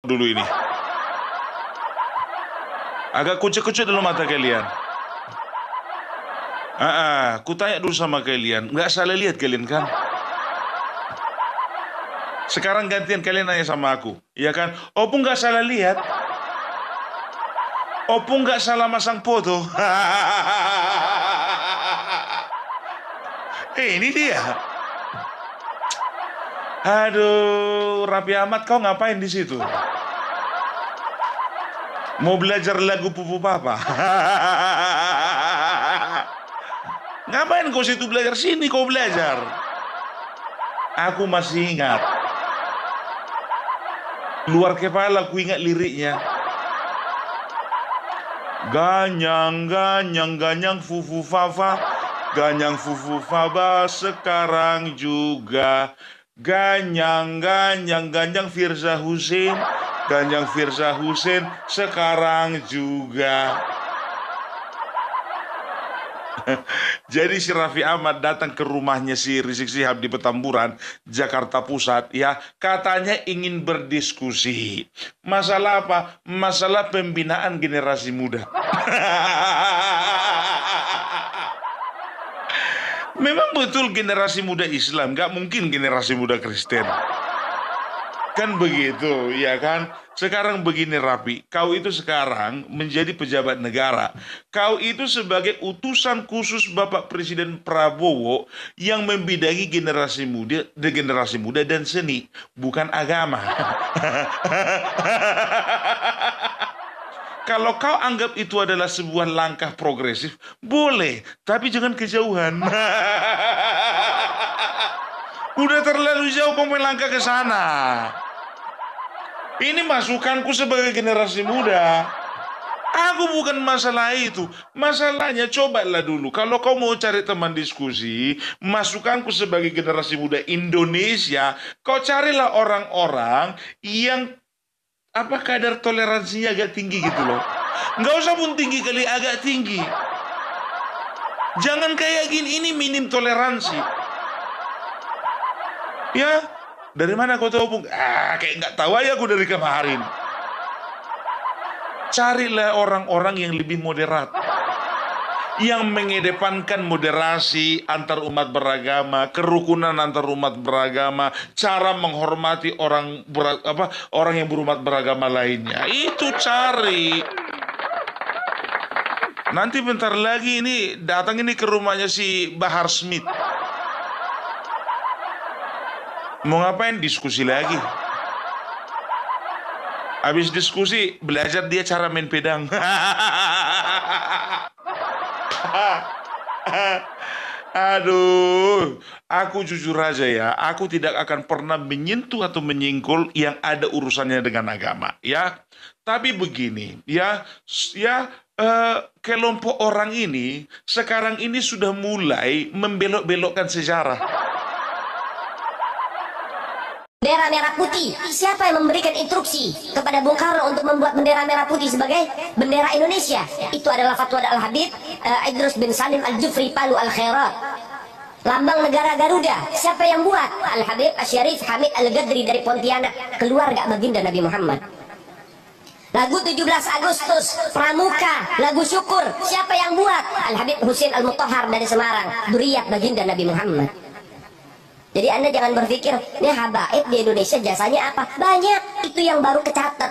dulu ini. Agak kucek-kucek dalam mata kalian. Ku tanya dulu sama kalian, nggak salah lihat kalian kan? Sekarang gantian kalian nanya sama aku, ya kan? Opung nggak salah lihat, Opung nggak salah masang foto. Ini dia. Aduh, Raffi Ahmad, kau ngapain di situ? Mau belajar lagu Pupu Papa? Ngapain kau situ belajar? Sini kau belajar. Aku masih ingat. Luar kepala aku ingat liriknya. Ganyang, ganyang, ganyang, fufu fafa. Ganyang, fufu faba sekarang juga. Ganyang, ganyang, ganyang, Firza Husein. Ganyang, Firza Husein sekarang juga. Jadi si Raffi Ahmad datang ke rumahnya si Rizik Syihab di Petamburan, Jakarta Pusat, ya, katanya ingin berdiskusi. Masalah apa? Masalah pembinaan generasi muda. Memang betul generasi muda Islam, gak mungkin generasi muda Kristen. Kan begitu, ya kan? Sekarang begini Rapi, kau itu sekarang menjadi pejabat negara. Kau itu sebagai utusan khusus Bapak Presiden Prabowo yang membidangi generasi muda dan seni, bukan agama. Kalau kau anggap itu adalah sebuah langkah progresif, boleh, tapi jangan kejauhan. Udah terlalu jauh kau melangkah ke sana. Ini masukanku sebagai generasi muda. Aku bukan masalah itu. Masalahnya cobalah dulu. Kalau kau mau cari teman diskusi, masukanku sebagai generasi muda Indonesia, kau carilah orang-orang yang kadar toleransinya agak tinggi gitu loh. Nggak usah pun tinggi kali, agak tinggi. Jangan kayak gini, ini minim toleransi. Ya, dari mana kau tahu, Bung? Kayak nggak tahu aja aku dari kemarin. Carilah orang-orang yang lebih moderat, yang mengedepankan moderasi antar umat beragama, kerukunan antar umat beragama, cara menghormati orang yang berumat beragama lainnya. Itu cari. Nanti bentar lagi ini datang ini ke rumahnya si Bahar Smith. Mau ngapain? Diskusi lagi. Habis diskusi, belajar dia cara main pedang. Aduh, aku jujur aja ya, aku tidak akan pernah menyentuh atau menyingkul yang ada urusannya dengan agama, ya. Tapi begini, kelompok orang ini sekarang ini sudah mulai membelok-belokkan sejarah. Bendera merah putih, siapa yang memberikan instruksi kepada Bung Karno untuk membuat bendera merah putih sebagai bendera Indonesia? Itu adalah fatwa Al-Habib Idrus bin Salim Al-Jufri Palu Al-Khairat. Lambang negara Garuda, siapa yang buat? Al-Habib Asyarif Hamid Al-Gadri dari Pontianak, keluarga baginda Nabi Muhammad. Lagu 17 Agustus, Pramuka, lagu syukur, siapa yang buat? Al-Habib Husin Al-Mutahhar dari Semarang, duriyat baginda Nabi Muhammad. Jadi Anda jangan berpikir, ini habaib di Indonesia jasanya apa? Banyak, itu yang baru kecatat.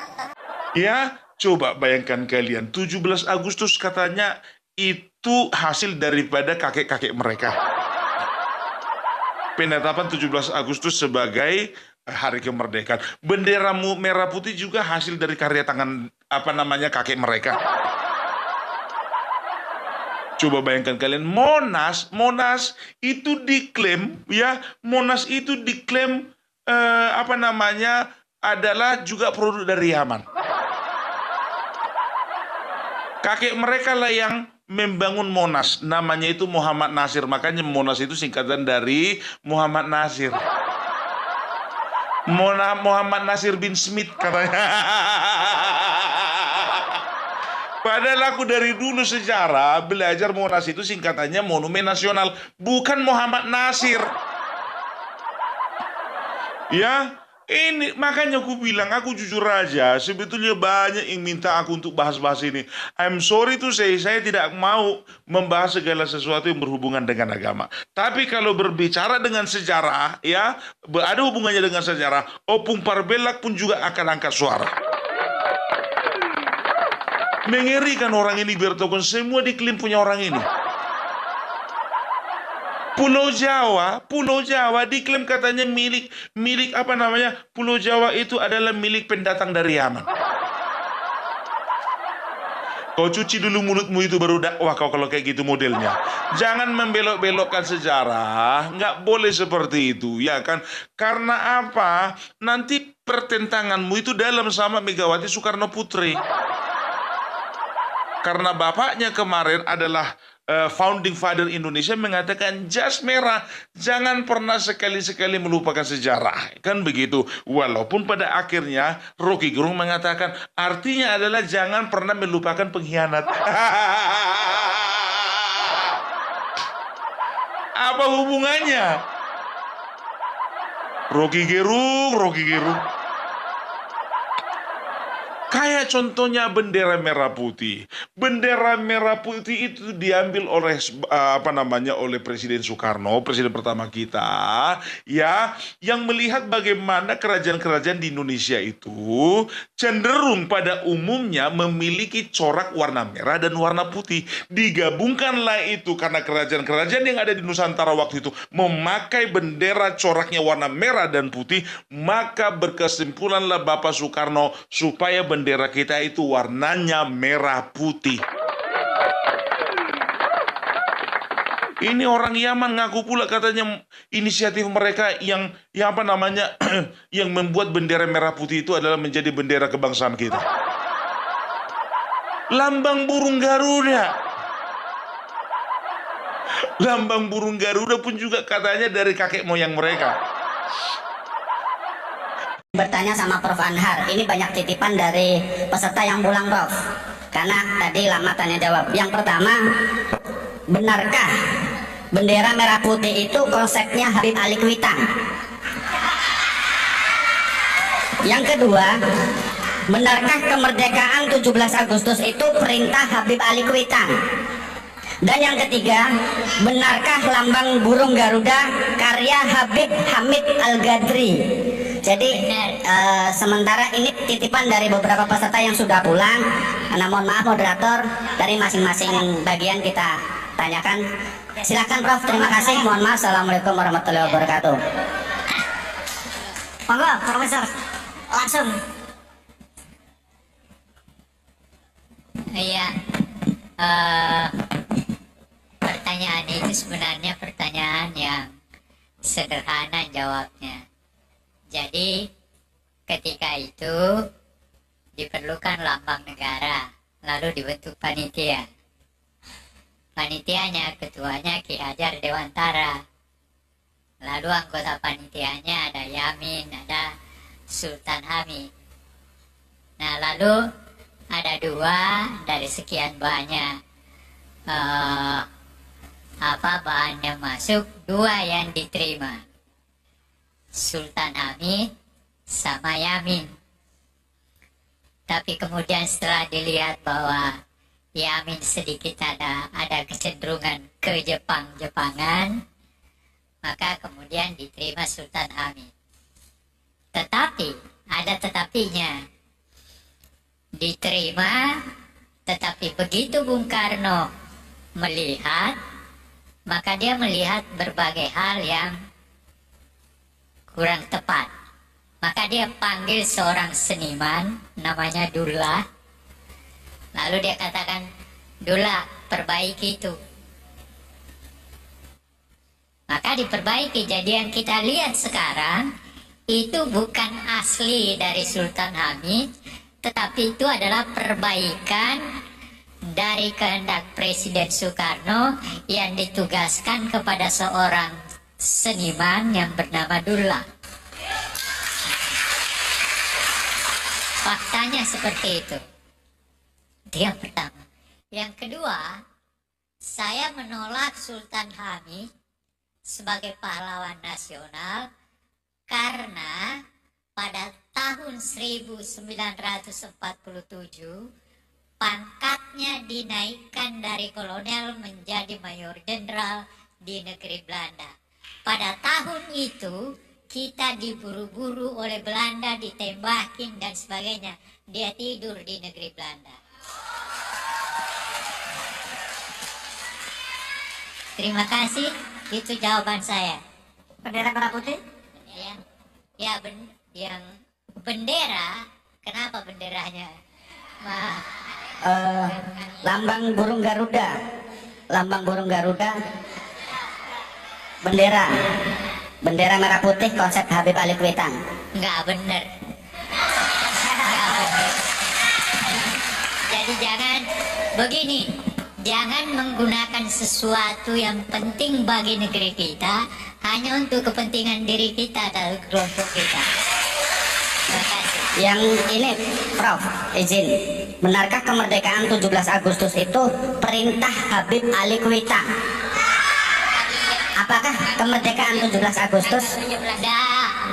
Ya, coba bayangkan kalian, 17 Agustus katanya itu hasil daripada kakek-kakek mereka. Penetapan 17 Agustus sebagai hari kemerdekaan. Bendera merah putih juga hasil dari karya tangan kakek mereka. Coba bayangkan kalian, Monas itu diklaim, ya, Monas itu diklaim adalah juga produk dari Yaman. Kakek mereka lah yang membangun Monas, namanya itu Muhammad Nasir, makanya Monas itu singkatan dari Muhammad Nasir. Muhammad Nasir bin Smith katanya. Padahal aku dari dulu sejarah belajar Monas itu singkatannya Monumen Nasional, bukan Muhammad Nasir. Ya, Ini makanya aku bilang, aku jujur aja, sebetulnya banyak yang minta aku untuk bahas-bahas ini. I'm sorry to say, saya tidak mau membahas segala sesuatu yang berhubungan dengan agama. Tapi kalau berbicara dengan sejarah, ya, ada hubungannya dengan sejarah, Opung Parbelak pun juga akan angkat suara. Mengerikan orang ini, Bertokon, semua diklaim punya orang ini. Pulau Jawa diklaim katanya milik apa namanya? Pulau Jawa itu adalah milik pendatang dari Yaman. Kau cuci dulu mulutmu itu baru dakwah kau kalau kayak gitu modelnya. Jangan membelok-belokkan sejarah, nggak boleh seperti itu, ya kan? Karena apa? Nanti pertentanganmu itu dalam sama Megawati Soekarno Putri. Karena bapaknya kemarin adalah founding father Indonesia mengatakan jas merah, jangan pernah sekali-sekali melupakan sejarah. Kan begitu. Walaupun pada akhirnya Rocky Gerung mengatakan artinya adalah jangan pernah melupakan pengkhianat. Apa hubungannya? Rocky Gerung. Kayak contohnya bendera merah putih. Bendera merah putih itu diambil oleh apa namanya, oleh Presiden Soekarno, presiden pertama kita, ya, yang melihat bagaimana kerajaan-kerajaan di Indonesia itu cenderung pada umumnya memiliki corak warna merah dan warna putih. Digabungkanlah itu karena kerajaan-kerajaan yang ada di Nusantara waktu itu memakai bendera coraknya warna merah dan putih, maka berkesimpulanlah Bapak Soekarno supaya bendera kita itu warnanya merah putih. Ini orang Yaman ngaku pula katanya inisiatif mereka yang apa namanya yang membuat bendera merah putih itu adalah menjadi bendera kebangsaan kita. Lambang burung Garuda. Lambang burung Garuda pun juga katanya dari kakek moyang mereka. Bertanya sama Prof. Anhar, ini banyak titipan dari peserta yang pulang, Prof. Karena tadi lama tanya jawab. Yang pertama, benarkah bendera merah putih itu konsepnya Habib Ali Kuitang? Yang kedua, benarkah kemerdekaan 17 Agustus itu perintah Habib Ali Kuitang? Dan yang ketiga, benarkah lambang burung Garuda karya Habib Hamid Al-Gadri? Jadi sementara ini titipan dari beberapa peserta yang sudah pulang. Nah, mohon maaf moderator, dari masing-masing bagian kita tanyakan. Silakan Prof, terima kasih. Mohon maaf. Assalamualaikum warahmatullahi wabarakatuh. Monggo Profesor, langsung. Iya, pertanyaan itu sebenarnya pertanyaan yang sederhana jawabnya. Jadi ketika itu diperlukan lambang negara, lalu dibentuk panitia. Panitianya, ketuanya Ki Hajar Dewantara. Lalu anggota panitianya ada Yamin, ada Sultan Hamid. Nah, lalu ada dua dari sekian banyak bahan yang masuk, dua yang diterima. Sultan Hamid sama Yamin. Tapi kemudian setelah dilihat bahwa Yamin sedikit ada kecenderungan ke Jepangan, maka kemudian diterima Sultan Hamid. Tetapi ada tetapinya. Diterima, tetapi begitu Bung Karno melihat, maka dia melihat berbagai hal yang kurang tepat. Maka dia panggil seorang seniman namanya Dullah. Lalu dia katakan, Dullah, perbaiki itu. Maka diperbaiki. Jadi yang kita lihat sekarang itu bukan asli dari Sultan Hamid, tetapi itu adalah perbaikan dari kehendak Presiden Soekarno yang ditugaskan kepada seorang seniman yang bernama Dullah. Faktanya seperti itu. Itu yang pertama. Yang kedua, saya menolak Sultan Hamid sebagai pahlawan nasional karena pada tahun 1947 pangkatnya dinaikkan dari kolonel menjadi mayor jenderal di negeri Belanda. Pada tahun itu kita diburu-buru oleh Belanda, ditembakin dan sebagainya. Dia tidur di negeri Belanda. Terima kasih, itu jawaban saya. Bendera merah putih? Yang bendera, kenapa benderanya? Lambang burung Garuda. Lambang burung Garuda. Bendera merah putih konsep Habib Alikwitan. Nggak bener. Jadi jangan menggunakan sesuatu yang penting bagi negeri kita hanya untuk kepentingan diri kita dan kelompok kita. Terima kasih. Yang ini, Prof, izin. Benarkah kemerdekaan 17 Agustus itu perintah Habib Alikwitan? Apakah kemerdekaan 17 Agustus?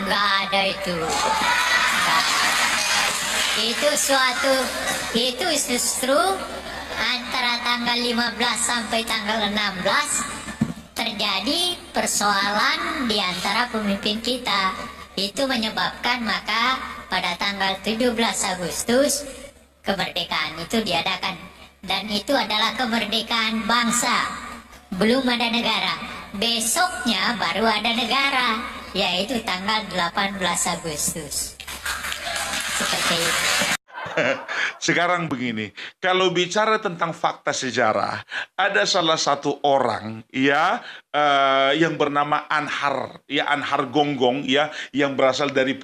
Nggak ada itu. Itu justru antara tanggal 15 sampai tanggal 16 terjadi persoalan di antara pemimpin kita. Itu menyebabkan maka pada tanggal 17 Agustus kemerdekaan itu diadakan. Dan itu adalah kemerdekaan bangsa. Belum ada negara. Besoknya baru ada negara, yaitu tanggal 18 Agustus. Seperti itu. Sekarang begini, kalau bicara tentang fakta sejarah, ada salah satu orang ya yang bernama Anhar Gonggong ya, yang berasal dari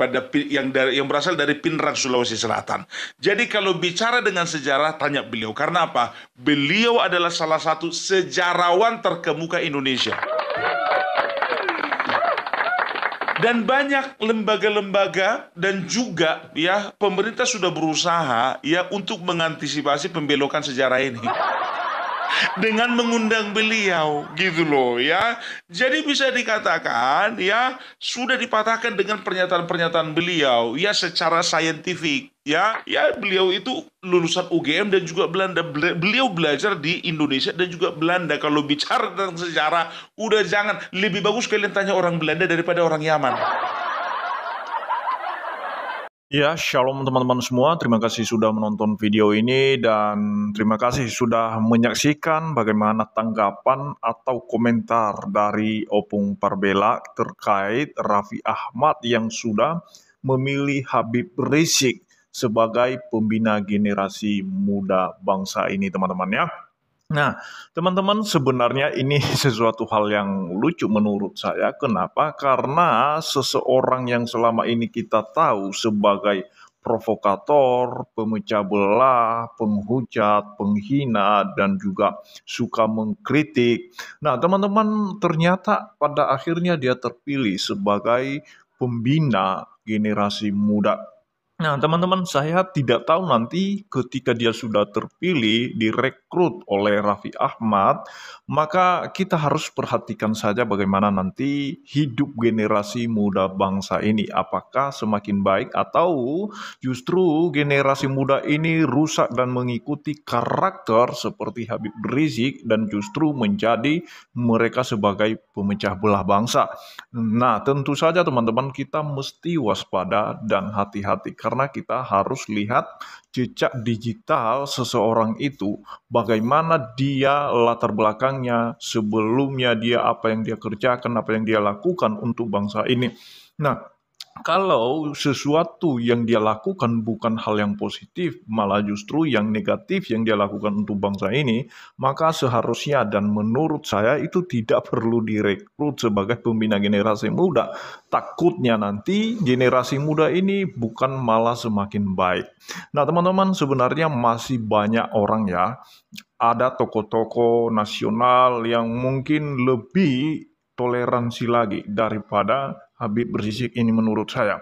Pinrang, Sulawesi Selatan. Jadi kalau bicara dengan sejarah, tanya beliau. Karena apa? Beliau adalah salah satu sejarawan terkemuka Indonesia. Dan banyak lembaga-lembaga dan juga ya pemerintah sudah berusaha ya untuk mengantisipasi pembelokan sejarah ini dengan mengundang beliau gitu loh ya. Jadi bisa dikatakan ya sudah dipatahkan dengan pernyataan-pernyataan beliau ya secara saintifik ya. Beliau itu lulusan UGM dan juga Belanda. Beliau belajar di Indonesia dan juga Belanda. Kalau bicara tentang sejarah, udah jangan, lebih bagus kalian tanya orang Belanda daripada orang Yaman. Ya, shalom teman-teman semua. Terima kasih sudah menonton video ini dan terima kasih sudah menyaksikan bagaimana tanggapan atau komentar dari Opung Parbela terkait Raffi Ahmad yang sudah memilih Habib Rizik sebagai pembina generasi muda bangsa ini, teman-teman ya. Nah, teman-teman, sebenarnya ini sesuatu hal yang lucu menurut saya. Kenapa? Karena seseorang yang selama ini kita tahu sebagai provokator, pemecah belah, penghujat, penghina, dan juga suka mengkritik. Nah, teman-teman, ternyata pada akhirnya dia terpilih sebagai pembina generasi muda. Nah, teman-teman, saya tidak tahu nanti ketika dia sudah terpilih, direkrut oleh Raffi Ahmad, maka kita harus perhatikan saja bagaimana nanti hidup generasi muda bangsa ini. Apakah semakin baik atau justru generasi muda ini rusak dan mengikuti karakter seperti Habib Rizik dan justru menjadi mereka sebagai pemecah belah bangsa. Nah, tentu saja teman-teman, kita mesti waspada dan hati-hati karena kita harus lihat jejak digital seseorang itu, bagaimana dia latar belakangnya, sebelumnya dia apa yang dia kerjakan, apa yang dia lakukan untuk bangsa ini. Nah, kalau sesuatu yang dia lakukan bukan hal yang positif, malah justru yang negatif yang dia lakukan untuk bangsa ini, maka seharusnya dan menurut saya itu tidak perlu direkrut sebagai pembina generasi muda. Takutnya nanti generasi muda ini bukan malah semakin baik. Nah, teman-teman, sebenarnya masih banyak orang ya, ada tokoh-tokoh nasional yang mungkin lebih toleransi lagi daripada Habib Rizik ini menurut saya.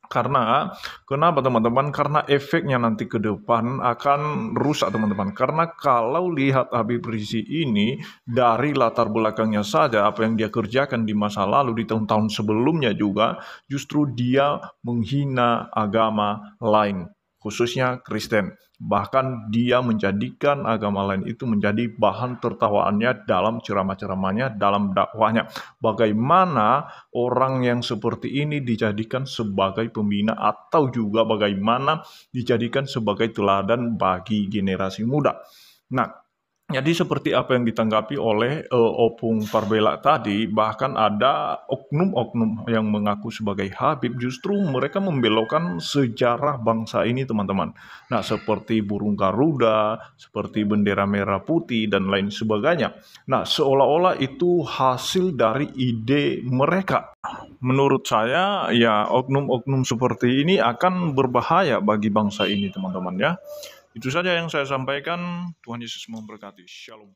Karena kenapa teman-teman? Karena efeknya nanti ke depan akan rusak teman-teman. Karena kalau lihat Habib Rizik ini dari latar belakangnya saja, apa yang dia kerjakan di masa lalu, di tahun-tahun sebelumnya juga, justru dia menghina agama lain, khususnya Kristen. Bahkan dia menjadikan agama lain itu menjadi bahan tertawaannya dalam ceramah-ceramahnya, dalam dakwahnya. Bagaimana orang yang seperti ini dijadikan sebagai pembina atau juga bagaimana dijadikan sebagai teladan bagi generasi muda. Nah, jadi seperti apa yang ditanggapi oleh Opung Parbela tadi, bahkan ada oknum-oknum yang mengaku sebagai Habib, justru mereka membelokkan sejarah bangsa ini teman-teman. Nah seperti burung Garuda, seperti bendera merah putih dan lain sebagainya. Nah seolah-olah itu hasil dari ide mereka. Menurut saya ya oknum-oknum seperti ini akan berbahaya bagi bangsa ini teman-teman ya. Itu saja yang saya sampaikan. Tuhan Yesus memberkati. Shalom.